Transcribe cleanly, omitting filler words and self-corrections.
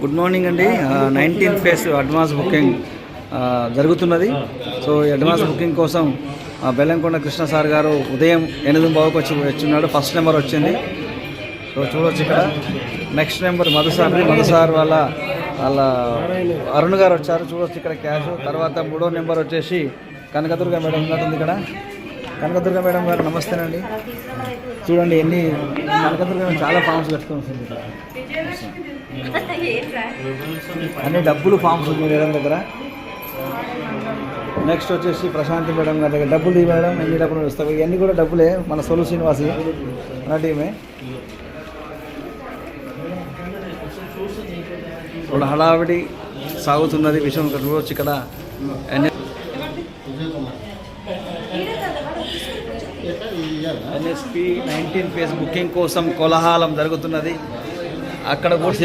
Good morning అండి. 19th phase advance booking జరుగుతున్నది. So advance booking కోసం బెల్లంకొండ కృష్ణ సార్ గారు ఉదయం 8:15 వచ్చిన్నాడు. ఫస్ట్ నెంబర్ వచ్చింది. సో చూడవచ్చు ఇక్కడ. నెక్స్ట్ నెంబర్ మధుసార్ వాళ్ళ అరుణ్ గారు వచ్చారు. చూడవచ్చు ఇక్కడ క్యాష్. తర్వాత 3వ నెంబర్ వచ్చేసి కనకదుర్గ మేడం ఉన్నట్టుంది ఇక్కడ. కనకదుర్గ మేడం గారు నమస్తేనండి. చూడండి ఎన్ని కనకదుర్గ మేడం చాలా ఫామ్స్ కట్టుకుంటుంది. అన్ని డబ్బులు ఫామ్స్ ఉంది మేడం దగ్గర. నెక్స్ట్ వచ్చేసి ప్రశాంతి మేడం గారి దగ్గర డబ్బులు మేడం ఎన్ని డబ్బులు వస్తాయి. ఇవన్నీ కూడా డబ్బులే. మన సొలు శ్రీనివాసి మన టీమే. ఇప్పుడు హడావిడి సాగుతున్నది విషయం చూడవచ్చు ఇక్కడ. NSP 19 ఫేజ్ బుకింగ్ కోసం కోలాహలం జరుగుతున్నది. అక్కడ కూడా